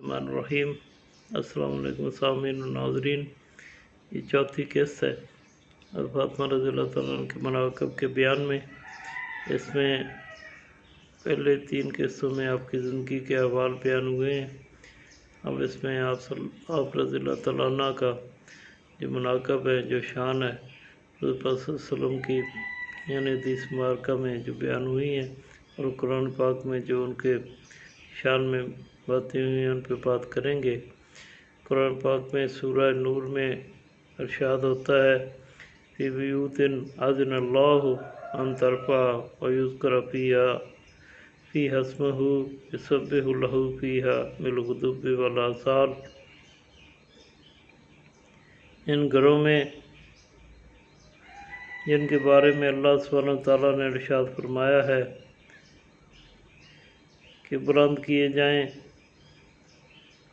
الرحمن الرحیم۔ السلام علیکم سامعین و ناظرین، یہ چوتھی قسط ہے حضرت فاطمہ رضی اللہ تعالیٰ عنہ کے مناقب کے بیان میں۔ اس میں پہلے 3 قسطوں میں آپ کی زندگی کے احوال بیان ہوئے ہیں۔ اب اس میں آپ رضی اللہ تعالیٰ عنہ کا جو مناقب ہے، جو شان ہے، حضرت پاک صلی اللہ علیہ وسلم کی یعنی حدیث مبارکہ میں جو بیان ہوئی ہیں اور قرآن پاک میں جو ان کے شان میں باتیں ہوئی ہیں ان پہ بات کریں گے۔ قرآن پاک میں سورہ نور میں ارشاد ہوتا ہے فی بیوت اذن اللہ ان ترفع ویذکر فیہا اسمہ یسبح لہ فیہا بالغدو والآصال۔ ان گھروں میں جن کے بارے میں اللہ سبحانہ وتعالیٰ نے ارشاد فرمایا ہے کہ بلند کیے جائیں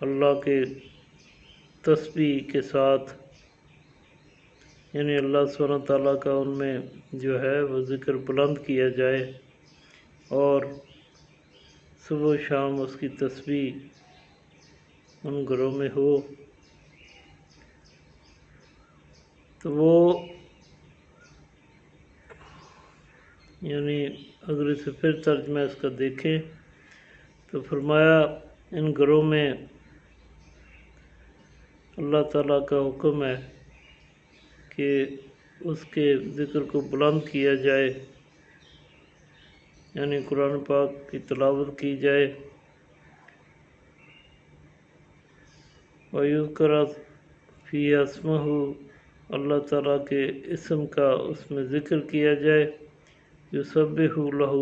اللہ کے تسبیح کے ساتھ، یعنی اللہ سبحانہ وتعالیٰ کا ان میں جو ہے وہ ذکر بلند کیا جائے اور صبح و شام اس کی تسبیح ان گھروں میں ہو۔ تو وہ یعنی اگر اسے پھر ترجمہ اس کا دیکھیں تو فرمایا ان گھروں میں اللہ تعالیٰ کا حکم ہے کہ اس کے ذکر کو بلند کیا جائے، یعنی قرآن پاک کی تلاوت کی جائے، وَيُذْكَرَ فِيهَا اسْمُهُ، اللہ تعالیٰ کے اسم کا اس میں ذکر کیا جائے، يُسَبِّحُ لَهُ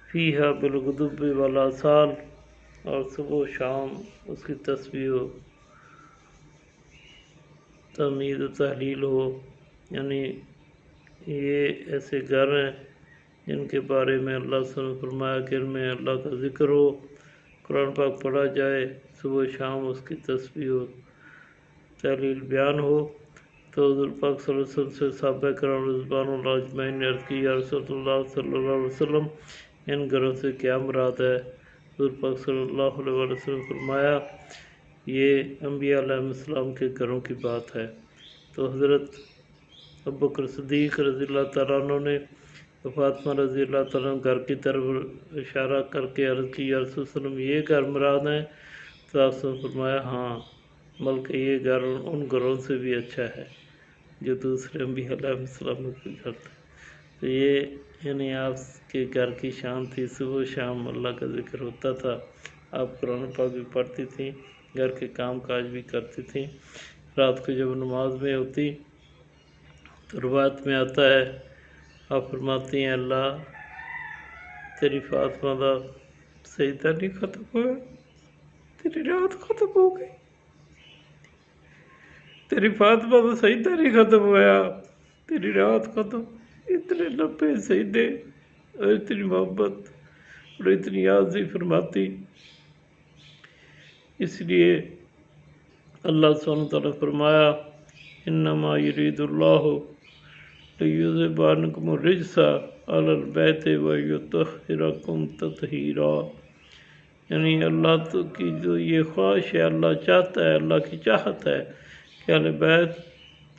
فِيهَا بِالْغُدُوِّ وَالْآصَالِ، اور صبح و شام اس کی تسبیح و تحمید و تحلیل ہو۔ یعنی یہ ایسے گھر ہیں جن کے بارے میں اللہ صلی اللہ علیہ وسلم نے فرمایا کہ ان میں اللہ کا ذکر ہو، قرآن پاک پڑھا جائے، صبح و شام اس کی تسبیح و تحلیل بیان ہو۔ تو حضور پاک صلی اللہ علیہ وسلم سے صحابہ کرام رضوان اللہ اجمعین نے عرض کی یا رسول اللہ صلی اللہ علیہ وسلم، ان گھروں سے کیا مراد ہے؟ حضور پاک صلی اللہ علیہ وسلم نے فرمایا یہ انبیاء علیہ السلام کے گھروں کی بات ہے۔ تو حضرت ابوبکر صدیق رضی اللہ تعالیٰ عنہ نے فاطمہ رضی اللہ تعالیٰ عنہ گھر کی طرف اشارہ کر کے عرض کی یا رسول اللہ علیہ وسلم یہ گھر مراد ہیں؟ تو آپ نے فرمایا ہاں، بلکہ یہ گھر ان گھروں سے بھی اچھا ہے جو دوسرے انبیاء علیہ السلام کے گھر تھے۔ تو یہ یعنی آپ کے گھر کی شان تھی، صبح و شام اللہ کا ذکر ہوتا تھا، آپ قرآن پاک بھی پڑھتی تھیں، گھر کے کام کاج بھی کرتی تھیں۔ رات کو جب نماز میں ہوتی تو روایت میں آتا ہے آپ فرماتی ہیں اللہ تیری فاطمہ دا سجدہ نہیں ختم ہوا، تیری رات ختم ہو گئی، تیری فاطمہ دا سجدہ نہیں ختم ہوا، تیری رات ختم۔ اتنے لمبے سجدے اور اتنی محبت اور اتنی عاجزی فرماتی۔ اس لیے اللہ سبحانہ وتعالیٰ فرمایا انما یرید اللہ لیذہب عنکم الرجس اہل البیت ویطہرکم تطہیرا، یعنی اللہ تو کی جو یہ خواہش ہے، اللہ چاہتا ہے، اللہ کی چاہت ہے کہ اہل بیت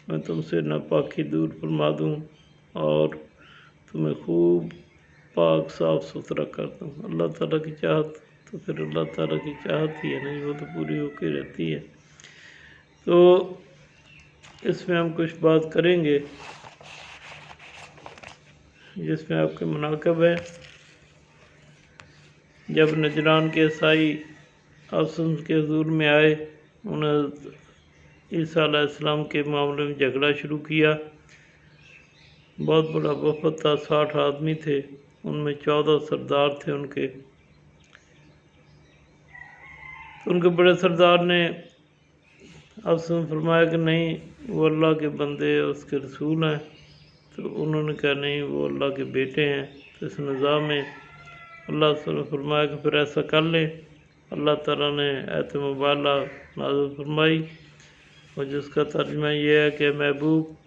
میں تم سے ناپاکی دور فرما دوں اور تمہیں خوب پاک صاف ستھرا کر دوں۔ اللہ تعالیٰ کی چاہت تو پھر اللہ تعالیٰ کی چاہت ہی ہے نہیں، وہ تو پوری ہو کے رہتی ہے۔ تو اس میں ہم کچھ بات کریں گے جس میں آپ کے مناقب ہے۔ جب نجران کے عیسائی آپ کے حضور میں آئے، انہوں نے عیسیٰ علیہ السلام کے معاملے میں جھگڑا شروع کیا۔ بہت بڑا وفد تھا، 60 آدمی تھے، ان میں 14 سردار تھے ان کے۔ ان کے بڑے سردار نے آپ سے فرمایا کہ نہیں وہ اللہ کے بندے اس کے رسول ہیں۔ تو انہوں نے کہا نہیں وہ اللہ کے بیٹے ہیں۔ تو اس نظام میں اللہ سے نے فرمایا کہ پھر ایسا کر لیں۔ اللہ تعالیٰ نے آیت مبارکہ نازل فرمائی اور جس کا ترجمہ یہ ہے کہ محبوب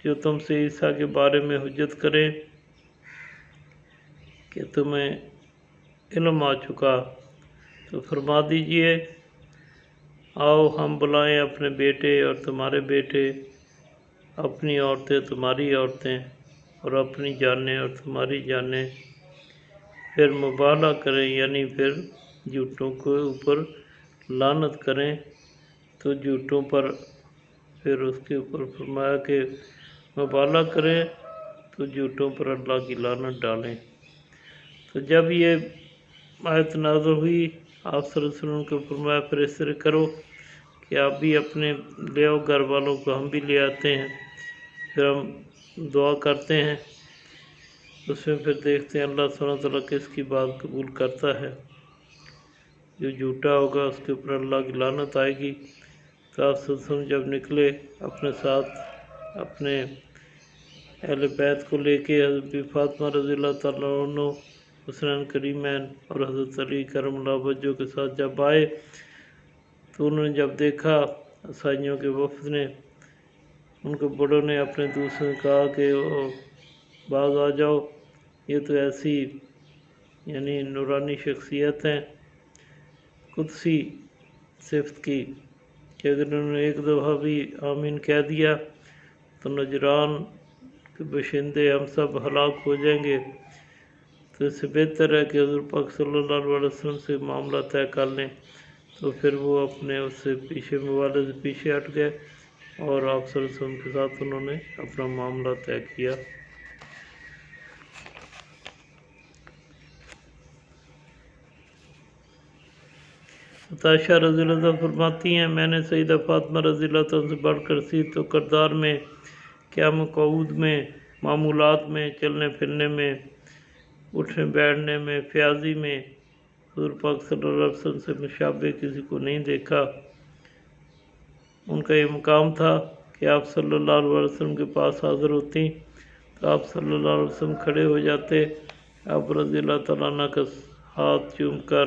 جو تم سے عیسیٰ کے بارے میں حجت کرے کہ تمہیں علم آ چکا تو فرما دیجئے آؤ ہم بلائیں اپنے بیٹے اور تمہارے بیٹے، اپنی عورتیں تمہاری عورتیں، اور اپنی جانیں اور تمہاری جانیں، پھر مبالغہ کریں یعنی پھر جھوٹوں کے اوپر لعنت کریں، تو جھوٹوں پر پھر اس کے اوپر فرمایا کہ مبالغہ کریں تو جھوٹوں پر اللہ کی لعنت ڈالیں۔ تو جب یہ آیت نازل ہوئی آپ صلی اللہ علیہ وسلم کو فرمایا پھر اس طرح کرو کہ آپ بھی اپنے لے آؤ گھر والوں کو، ہم بھی لے آتے ہیں، پھر ہم دعا کرتے ہیں، اس میں پھر دیکھتے ہیں اللہ سبحانہ وتعالیٰ کس کی بات قبول کرتا ہے۔ جو جھوٹا ہوگا اس کے اوپر اللہ کی لعنت آئے گی۔ تو آپ صلی اللہ علیہ وسلم جب نکلے اپنے ساتھ اپنے اہل بیت کو لے کے، حضرت فاطمہ رضی اللہ تعالیٰ عنہ، حسنین کریمین اور حضرت علی کرم اللہ وجہ کے ساتھ جب آئے تو انہوں نے جب دیکھا عیسائیوں کے وفد نے، ان کو بڑوں نے اپنے دوسروں نے کہا کہ باز آ جاؤ، یہ تو ایسی یعنی نورانی شخصیت ہیں قدسی صفت کی کہ اگر انہوں نے ایک دفعہ بھی آمین کہہ دیا تو نجران کے باشندے ہم سب ہلاک ہو جائیں گے، تو اس سے بہتر ہے کہ حضور پاک صلی اللہ علیہ وسلم سے معاملہ طے کر لیں۔ تو پھر وہ اپنے اس سے پیچھے موالے سے پیچھے ہٹ گئے اور آپ صلی اللہ علیہ وسلم کے ساتھ انہوں نے اپنا معاملہ طے کیا۔ عائشہ رضی اللہ عنہ فرماتی ہیں میں نے سیدہ فاطمہ رضی اللہ عنہ سے بڑھ کر سی تو کردار میں، قیام قعود میں، معمولات میں، چلنے پھرنے میں، اٹھنے بیٹھنے میں، فیاضی میں حضور پاک صلی اللہ علیہ وسلم سے مشابہ کسی کو نہیں دیکھا۔ ان کا یہ مقام تھا کہ آپ صلی اللہ علیہ وسلم کے پاس حاضر ہوتی تو آپ صلی اللہ علیہ وسلم کھڑے ہو جاتے، آپ رضی اللہ تعالیٰ عنہ کا ہاتھ چوم کر،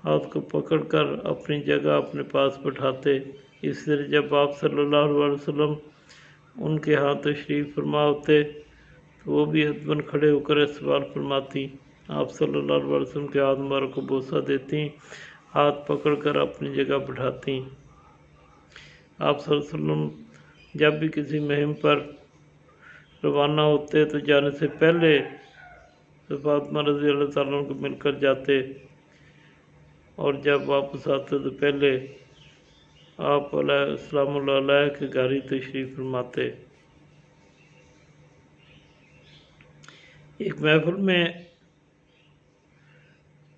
ہاتھ کو پکڑ کر اپنی جگہ اپنے پاس بٹھاتے۔ اس طرح جب آپ صلی اللہ علیہ وسلم ان کے ہاں تشریف فرما ہوتے تو وہ بھی ادباً کھڑے ہو کر سوال فرماتی، آپ صلی اللہ علیہ وسلم کے ہاتھ مبارک کو بوسہ دیتی، ہاتھ پکڑ کر اپنی جگہ بٹھاتی۔ آپ صلی اللہ علیہ وسلم جب بھی کسی مہم پر روانہ ہوتے تو جانے سے پہلے فاطمہ رضی اللہ تعالیٰ عنہ کو مل کر جاتے، اور جب واپس آتے تو پہلے آپ السلام علیہ کے گھر ہی تشریف فرماتے۔ ایک محفل میں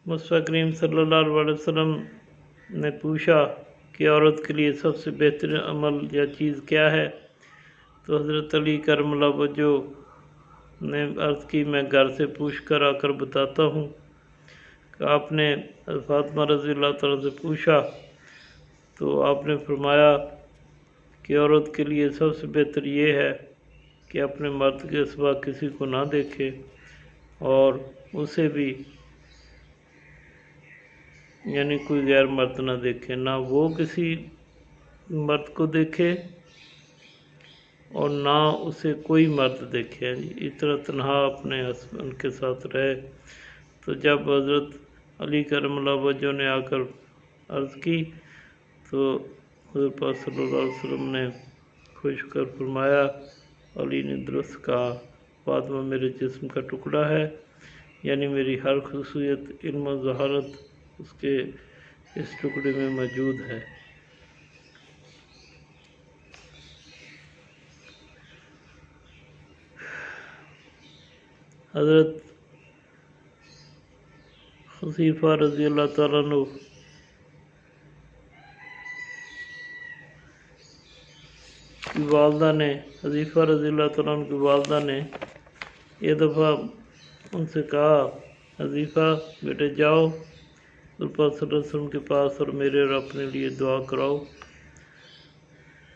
مصطفیٰ کریم صلی اللہ علیہ وسلم نے پوچھا کہ عورت کے لیے سب سے بہترین عمل یا چیز کیا ہے؟ تو حضرت علی کرم اللہ وجہ نے عرض کی میں گھر سے پوچھ کر آ کر بتاتا ہوں کہ آپ نے فاطمہ رضی اللہ تعالیٰ سے پوچھا تو آپ نے فرمایا کہ عورت کے لیے سب سے بہتر یہ ہے کہ اپنے مرد کے سوا کسی کو نہ دیکھے، اور اسے بھی یعنی کوئی غیر مرد نہ دیکھے، نہ وہ کسی مرد کو دیکھے اور نہ اسے کوئی مرد دیکھے، اس طرح تنہا اپنے ہسبینڈ کے ساتھ رہے۔ تو جب حضرت علی کرم اللہ وجہ نے آ کر عرض کی تو حضرت پاک صلی اللہ علیہ وسلم نے خوش کر فرمایا، علی نے درست کہا، فاطمہ میرے جسم کا ٹکڑا ہے، یعنی میری ہر خصوصیت علم و ذہانت اس کے اس ٹکڑے میں موجود ہے۔ حضرت حذیفہ رضی اللہ تعالیٰ عنہ کی والدہ نے، حذیفہ رضی اللہ تعالیٰ عنہ کی والدہ نے ایک دفعہ ان سے کہا، حذیفہ بیٹے جاؤ حضور پاک صلی اللہ علیہ وسلم کے پاس اور میرے اور اپنے لیے دعا کراؤ۔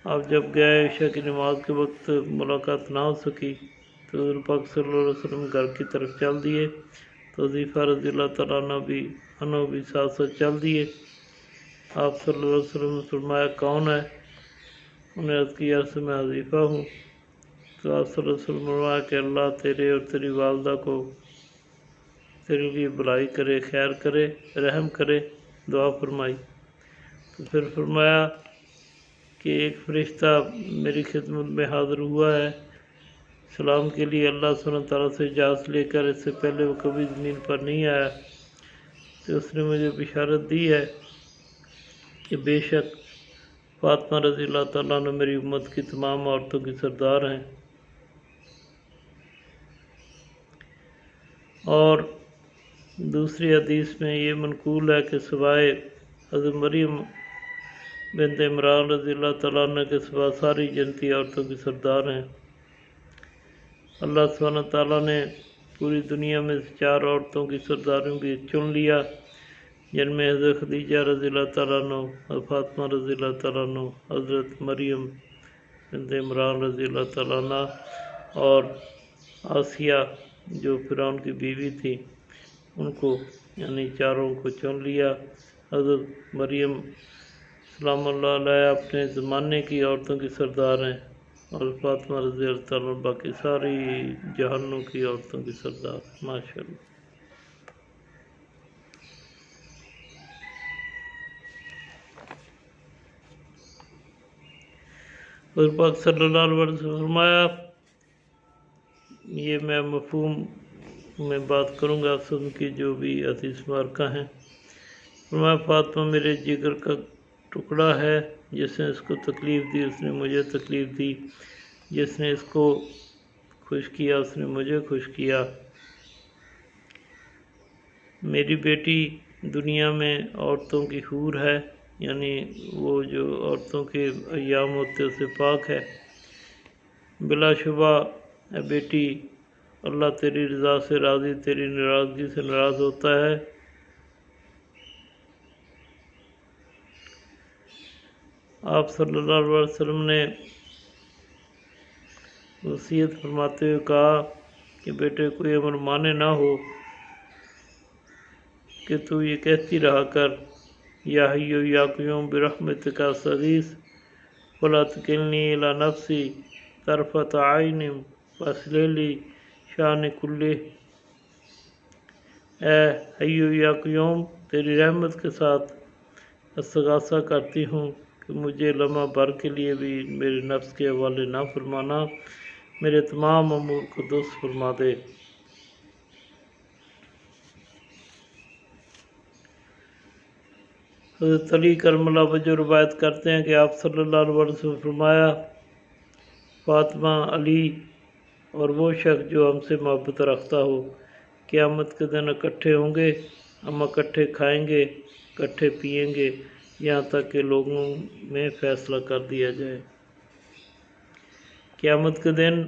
آپ جب گئے عشاء کی نماز کے وقت ملاقات نہ ہو سکی تو حضور پاک صلی اللہ علیہ وسلم گھر کی طرف چل دیے، تو حذیفہ رضی اللہ تعالیٰ عنہ بھی ساتھ ساتھ چل دیے۔ آپ صلی اللہ علیہ وسلم نے فرمایا کون ہے؟ انہیں عرض کی عرض میں حذیفہ ہوں۔ تو آپ صلی اللہ علیہ وسلم نے فرمایا کہ اللہ تیرے اور تیری والدہ کو تیرے لیے بھلائی کرے، خیر کرے، رحم کرے، دعا فرمائی۔ تو پھر فرمایا کہ ایک فرشتہ میری خدمت میں حاضر ہوا ہے سلام کے لیے، اللہ سبحانہ تعالیٰ سے اجازت لے کر، اس سے پہلے وہ کبھی زمین پر نہیں آیا، تو اس نے مجھے بشارت دی ہے کہ بے شک فاطمہ رضی اللہ تعالیٰ عنہ میری امت کی تمام عورتوں کی سردار ہیں۔ اور دوسری حدیث میں یہ منقول ہے کہ سوائے حضرت مریم بنت عمران رضی اللہ تعالیٰ عنہ کے سوا ساری جنتی عورتوں کی سردار ہیں۔ اللہ سبحانہ تعالیٰ نے پوری دنیا میں 4 عورتوں کی سرداروں کی چن لیا، جن میں حضرت خدیجہ رضی اللہ تعالیٰ عنہ، حضرت فاطمہ رضی اللہ تعالیٰ عنہ، حضرت مریم بنت عمران رضی اللہ تعالیٰ عنہ اور آسیہ جو فرعون کی بیوی تھی، ان کو یعنی 4 کو چن لیا۔ حضرت مریم سلام اللہ علیہ اپنے زمانے کی عورتوں کی سردار ہیں، اور فاطمہ رضی اللہ تعالیٰ عنہ باقی ساری جہنم کی عورتوں کی سردار۔ ماشاءاللہ۔ حضور پاک صلی اللہ علیہ وسلم نے فرمایا، یہ میں مفہوم میں بات کروں گا سن کی جو بھی حدیث مبارکہ ہیں۔ فرمایا فاطمہ میرے جگر کا ٹکڑا ہے، جس نے اس کو تکلیف دی اس نے مجھے تکلیف دی، جس نے اس کو خوش کیا اس نے مجھے خوش کیا۔ میری بیٹی دنیا میں عورتوں کی حور ہے، یعنی وہ جو عورتوں کے ایام ہوتے اسے پاک ہے۔ بلا شبہ اے بیٹی، اللہ تیری رضا سے راضی، تیری ناراضگی سے ناراض ہوتا ہے۔ آپ صلی اللہ علیہ وسلم نے وصیت فرماتے ہوئے کہا کہ بیٹے کوئی امر مانے نہ ہو کہ تو یہ کہتی رہا کر، یا حی یا قیوم برحمتک استغیث ولا تکلنی الی نفسی طرفۃ عین واصلح لی شأنی کلہ۔ اے حی یا قیوم، تیری رحمت کے ساتھ استغاثہ کرتی ہوں کہ مجھے لمحہ بھر کے لیے بھی میرے نفس کے حوالے نہ فرمانا، میرے تمام امور کو درست فرما دے۔ حضرت علی کرم اللہ وجہ روایت کرتے ہیں کہ آپ صلی اللہ علیہ وسلم نے فرمایا، فاطمہ، علی اور وہ شخص جو ہم سے محبت رکھتا ہو قیامت کے دن اکٹھے ہوں گے، ہم اکٹھے کھائیں گے، اکٹھے پئیں گے، یہاں تک کہ لوگوں میں فیصلہ کر دیا جائے۔ قیامت کے دن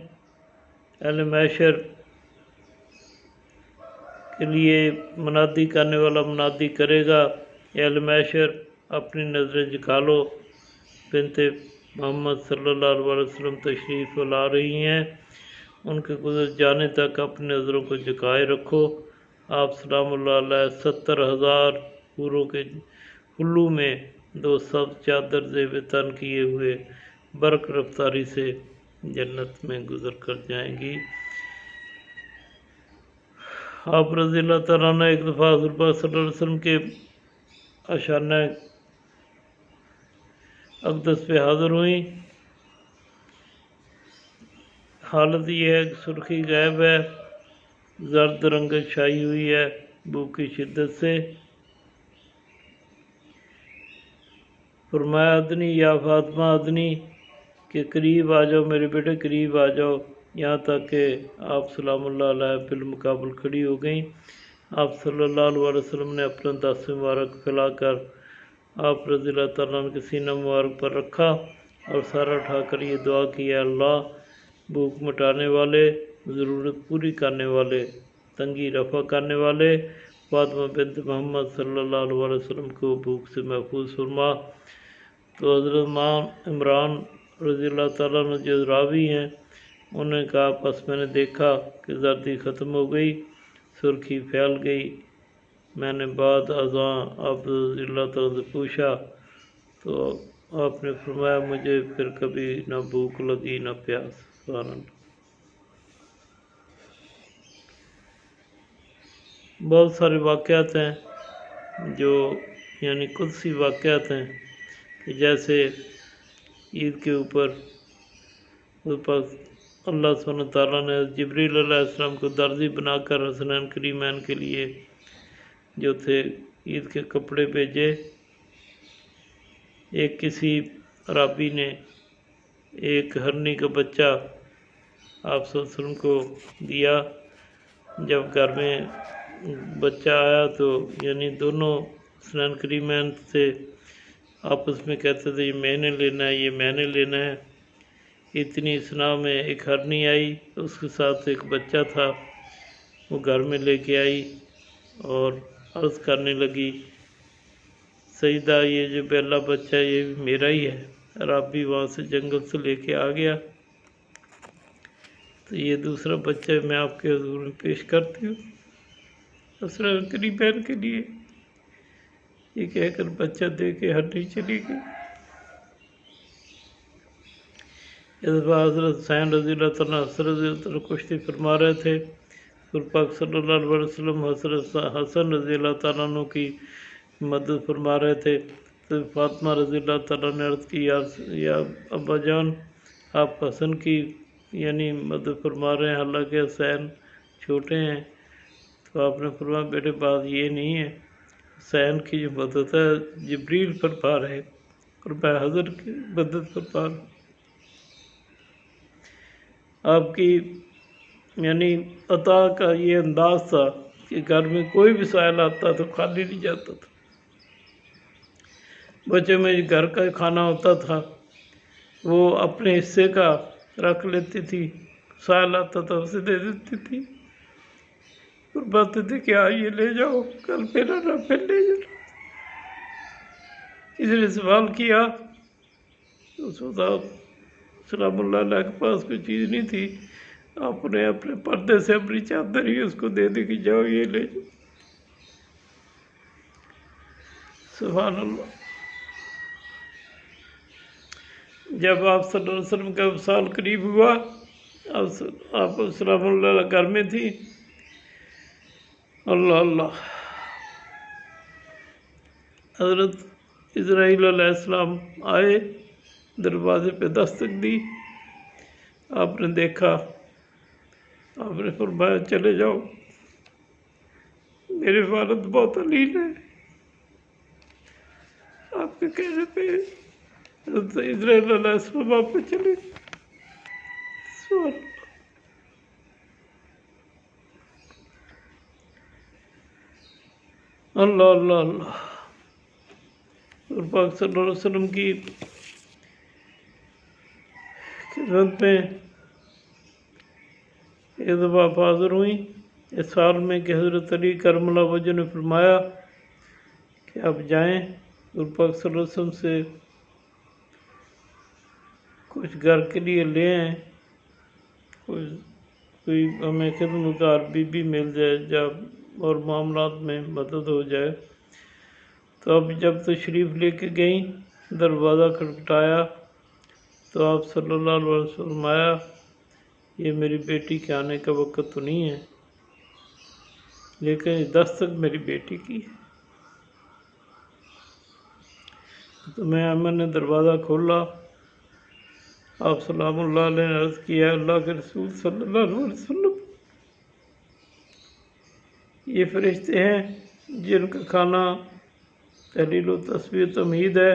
اہل محشر کے لیے منادی کرنے والا منادی کرے گا، اہل محشر اپنی نظریں جھکا لو، بنت محمد صلی اللہ علیہ وسلم تشریف لا رہی ہیں، ان کے گزر جانے تک اپنی نظروں کو جھکائے رکھو۔ آپ سلام اللہ علیہ 70,000 حوروں کے ہلو میں 2 سبز چادر زیب تن کیے ہوئے برق رفتاری سے جنت میں گزر کر جائیں گی۔ آپ رضی اللہ تعالیٰ عنہ ایک دفعہ حضور پاک صلی اللہ علیہ وسلم کے آشانہ اقدس پہ حاضر ہوئیں۔ حالت یہ ہے کہ سرخی غائب ہے، زرد رنگت چھائی ہوئی ہے بھوک کی شدت سے۔ فرمایا ادنی یا فاطمہ ادنی کہ قریب آ جاؤ میرے بیٹے، قریب آ جاؤ، یہاں تک کہ آپ سلام اللہ علیہ بالمقابل کھڑی ہو گئیں۔ آپ صلی اللہ علیہ وسلم نے اپنا دست مبارک پھیلا کر آپ رضی اللہ تعالیٰ عنہ کے سینہ مبارک پر رکھا اور سارا اٹھا کر یہ دعا کی، اے اللہ بھوک مٹانے والے، ضرورت پوری کرنے والے، تنگی رفع کرنے والے فاطمہ بنت محمد صلی اللہ علیہ وسلم کو بھوک سے محفوظ فرما۔ تو حضرت ماں عمران رضی اللہ تعالیٰ عنہ جو راوی ہیں، انہوں نے کہا بس میں نے دیکھا کہ زردی ختم ہو گئی، سرخی پھیل گئی۔ میں نے بعد ازاں آپ رضی اللہ تعالیٰ سے پوچھا تو آپ نے فرمایا مجھے پھر کبھی نہ بھوک لگی نہ پیاس۔ سبحان اللہ۔ بہت سارے واقعات ہیں جو یعنی قدسی واقعات ہیں کہ جیسے عید کے اوپر اللہ سبحانہ تعالیٰ نے جبریل علیہ السلام کو درزی بنا کر حسنین کریمین کے لیے جو تھے عید کے کپڑے بھیجے۔ ایک کسی عرابی نے ایک ہرنی کا بچہ آپ صلی اللہ علیہ وسلم کو دیا۔ جب گھر میں بچہ آیا تو یعنی دونوں حسنین کریمین سے آپس میں کہتے تھے یہ میں نے لینا ہے، یہ میں نے لینا ہے۔ اتنی اسنا میں ایک ہرنی آئی، اس کے ساتھ ایک بچہ تھا، وہ گھر میں لے کے آئی اور عرض کرنے لگی سیدہ یہ جو پہلا بچہ ہے یہ بھی میرا ہی ہے۔ عرابی وہاں سے جنگل سے لے کے آ گیا، تو یہ دوسرا بچہ میں آپ کے حضور میں پیش کرتی ہوں حسنین کریمین کے لیے، یہ کہہ کر بچہ دے کے ہرنی چلی گئی۔ اس بار حضرت حسین رضی اللہ تعالیٰ حسن رضی اللہ تعالیٰ کشتی فرما رہے تھے، حضور پاک صلی اللہ علیہ وسلم حضرت حسن رضی اللہ تعالیٰ عنہ کی مدد فرما رہے تھے، تو فاطمہ رضی اللہ تعالیٰ نے عرض کی یا ابا جان آپ حسن کی یعنی مدد فرما رہے ہیں، حالانکہ حسین چھوٹے ہیں۔ تو آپ نے فرمایا بیٹے بات یہ نہیں ہے، حسین کی جو مدد ہے جبریل فرما رہے اور میں حضرت کی مدد فرما رہا ہوں۔ آپ کی یعنی عطا کا یہ انداز تھا کہ گھر میں کوئی بھی سائل آتا تو خالی نہیں جاتا تھا۔ بچے میں گھر کا کھانا ہوتا تھا وہ اپنے حصے کا رکھ لیتی تھی، سائل آتا تھا اسے دے دیتی تھی اور باتیں تھی کہ یہ لے جاؤ کل پھر آنا پھر لے جاؤ۔ کسی نے سوال کیا اس وقت آپ سلام اللہ علیہ کے پاس کوئی چیز نہیں تھی، آپ نے اپنے پردے سے اپنی چادر ہی اس کو دے دی کہ جاؤ یہ لے جاؤ۔ سبحان اللہ۔ جب آپ صلی اللہ علیہ وسلم کا وصال قریب ہوا، آپ سلام اللہ علیہ گھر میں تھی، اللہ اللہ، حضرت اسرائیل علیہ السلام آئے، دروازے پہ دستک دی، آپ نے دیکھا، آپ نے فرمایا چلے جاؤ، میرے والد بہت علیل ہے۔ آپ کے کہنے پہ حضرت اسرائیل علیہ السلام آپ پہ چلے۔ اللہ اللہ اللہ۔ حضور پاک صلی اللہ علیہ وسلم کی خدمت میں ایک دفعہ حاضر ہوئی اس سال میں کہ حضرت علی کرم اللہ وجہ نے فرمایا کہ آپ جائیں حضور پاک صلی اللہ علیہ وسلم سے کچھ گھر کے لیے لے آئیں، کوئی ہمیں خدمتگار بی مل جائے جب اور معاملات میں مدد ہو جائے۔ تو اب جب تشریف لے کے گئیں، دروازہ کھٹکھٹایا تو آپ صلی اللہ علیہ وسلم فرمایا یہ میری بیٹی کے آنے کا وقت تو نہیں ہے، لیکن یہ دستک میری بیٹی کی ہے۔ تو میں نے دروازہ کھولا، آپ سلام اللہ علیہ نے عرض کیا اللہ کے رسول صلی اللہ علیہ وسلم یہ فرشتے ہیں جن کا کھانا تحلیل و تسبیح و تمہید ہے،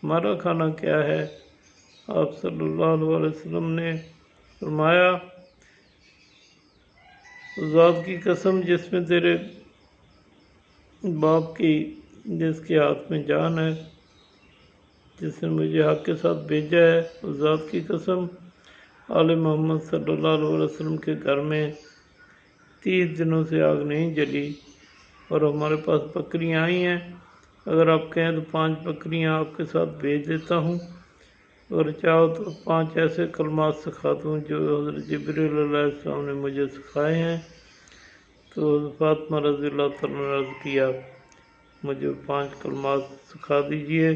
ہمارا کھانا کیا ہے؟ آپ صلی اللہ علیہ وسلم نے فرمایا ذات کی قسم جس میں تیرے باپ کی جس کے ہاتھ میں جان ہے، جس نے مجھے حق کے ساتھ بھیجا ہے، اس ذات کی قسم آل محمد صلی اللہ علیہ وسلم کے گھر میں 30 دنوں سے آگ نہیں جلی، اور ہمارے پاس بکریاں آئی ہیں، اگر آپ کہیں تو 5 بکریاں آپ کے ساتھ بھیج دیتا ہوں، اور چاہو تو 5 ایسے کلمات سکھا دوں جو حضرت جبریل علیہ السلام نے مجھے سکھائے ہیں۔ تو حضرت فاطمہ رضی اللہ تعالیٰ نے عرض کیا مجھے 5 کلمات سکھا دیجئے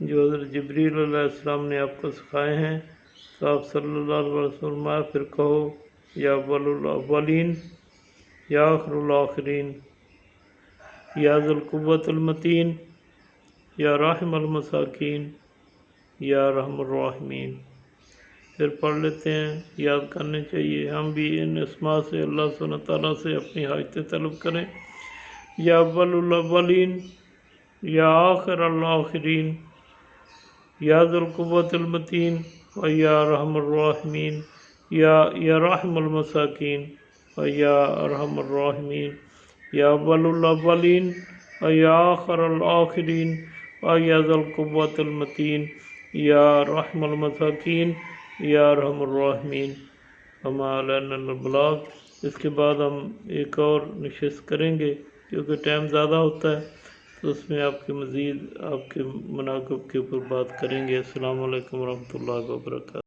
جو حضرت جبریل علیہ السلام نے آپ کو سکھائے ہیں۔ تو آپ صلی اللہ علیہ وسلم پھر کہو یا اول الاولین یا آخر الآخرین، یا ذی القوۃ المتین، یا راحم المساکین، یا رحم الراحمین۔ پھر پڑھ لیتے ہیں، یاد کرنے چاہیے، ہم بھی ان اسماء سے اللہ سبحانہ تعالیٰ سے اپنی حاجتیں طلب کریں۔ یا اول الاولین، یا آخر الآخرین، یا ذی القوۃ المتین، و یا رحم الراحمین، یا رحم المساکین، و یا ارحم الراحمین۔ یا اول الاولین، و یا آخر الآخرین، و یا ذی القوۃ المتین، یا رحم المساکین، یا ارحم الراحمین۔ وما علینا الا البلاغ۔ اس کے بعد ہم ایک اور نشست کریں گے کیونکہ ٹائم زیادہ ہوتا ہے، تو اس میں آپ کے مزید آپ کے مناقب کے اوپر بات کریں گے۔ السلام علیکم ورحمۃ اللہ وبرکاتہ۔